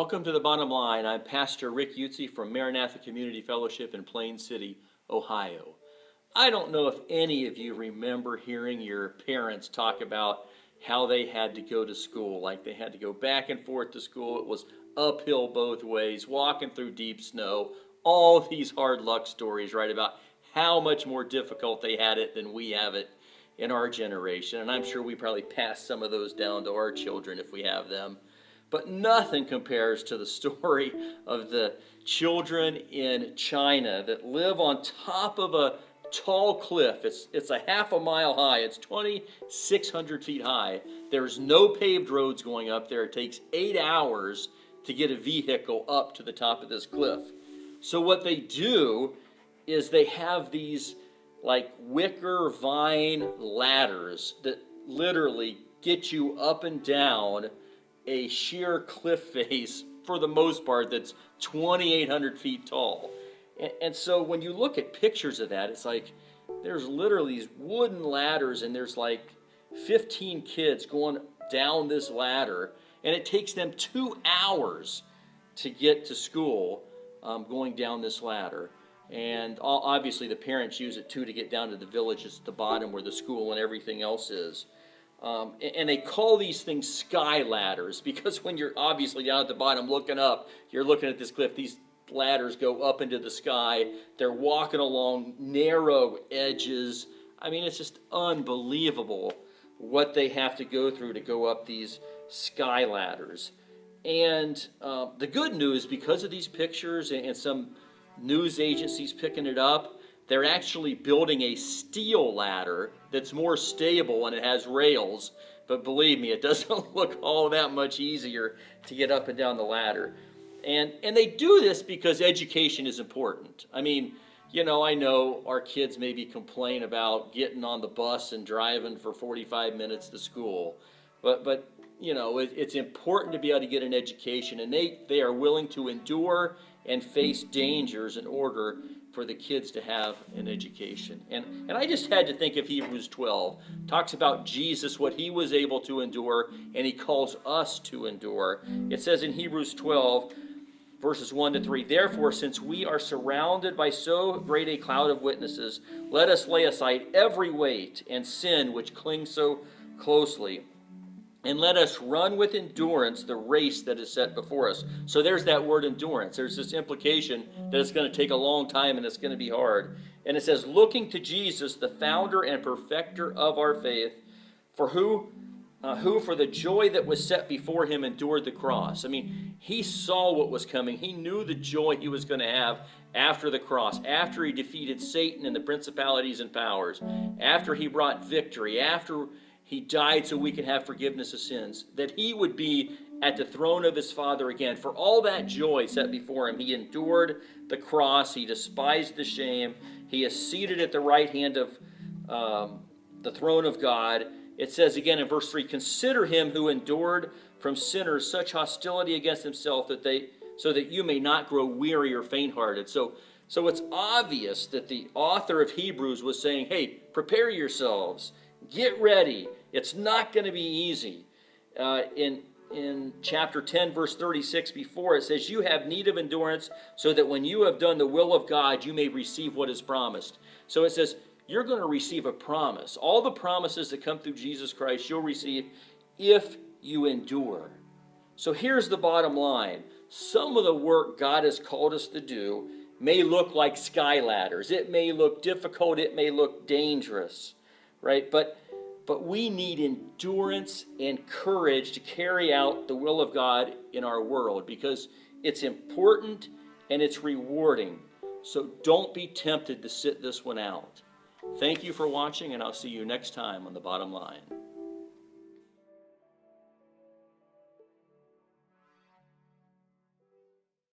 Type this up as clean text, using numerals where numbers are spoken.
Welcome to the Bottom Line. I'm Pastor Rick Utze from Maranatha Community Fellowship in Plain City, Ohio. I don't know if any of you remember hearing your parents talk about how they had to go to school, like they had to go back and forth to school. It was uphill both ways, walking through deep snow, all these hard luck stories, right, about how much more difficult they had it than we have it in our generation. And I'm sure we probably pass some of those down to our children if we have them. But nothing compares to the story of the children in China that live on top of a tall cliff. It's a half a mile high. It's 2,600 feet high. There's no paved roads going up there. It takes 8 hours to get a vehicle up to the top of this cliff. So what they do is they have these like wicker vine ladders that literally get you up and down a sheer cliff face, for the most part, that's 2,800 feet tall. And so when you look at pictures of that, it's like there's literally these wooden ladders, and there's like 15 kids going down this ladder, and it takes them 2 hours to get to school going down this ladder. And obviously the parents use it too to get down to the villages at the bottom where the school and everything else is. And they call these things sky ladders because when you're obviously down at the bottom looking up, you're looking at this cliff. These ladders go up into the sky. They're walking along narrow edges. I mean, it's just unbelievable what they have to go through to go up these sky ladders. And the good news, because of these pictures and some news agencies picking it up, they're actually building a steel ladder that's more stable and it has rails. But believe me, it doesn't look all that much easier to get up and down the ladder. And they do this because education is important. I mean, you know, I know our kids maybe complain about getting on the bus and driving for 45 minutes to school. But you know, it's important to be able to get an education. And they are willing to endure and face dangers in order for the kids to have an education. And I just had to think of Hebrews 12. Talks about Jesus, what he was able to endure, and he calls us to endure. It says in Hebrews 12, verses 1 to 3, "Therefore, since we are surrounded by so great a cloud of witnesses, let us lay aside every weight and sin which clings so closely, and let us run with endurance the race that is set before us." So there's that word endurance. There's this implication that it's going to take a long time and it's going to be hard. And it says, "Looking to Jesus, the founder and perfecter of our faith, who for the joy that was set before him endured the cross." I mean, he saw what was coming. He knew the joy he was going to have after the cross, after he defeated Satan and the principalities and powers, after he brought victory, after he died so we can have forgiveness of sins, that he would be at the throne of his Father again. For all that joy set before him, he endured the cross. He despised the shame. He is seated at the right hand of the throne of God. It says again in verse 3, "Consider him who endured from sinners such hostility against himself, so that you may not grow weary or faint-hearted." So it's obvious that the author of Hebrews was saying, hey, prepare yourselves. Get ready. It's not going to be easy. In chapter 10, verse 36 before, it says, "You have need of endurance so that when you have done the will of God, you may receive what is promised." So it says, you're going to receive a promise. All the promises that come through Jesus Christ, you'll receive if you endure. So here's the bottom line. Some of the work God has called us to do may look like sky ladders. It may look difficult. It may look dangerous. Right? But we need endurance and courage to carry out the will of God in our world because it's important and it's rewarding. So don't be tempted to sit this one out. Thank you for watching, and I'll see you next time on The Bottom Line.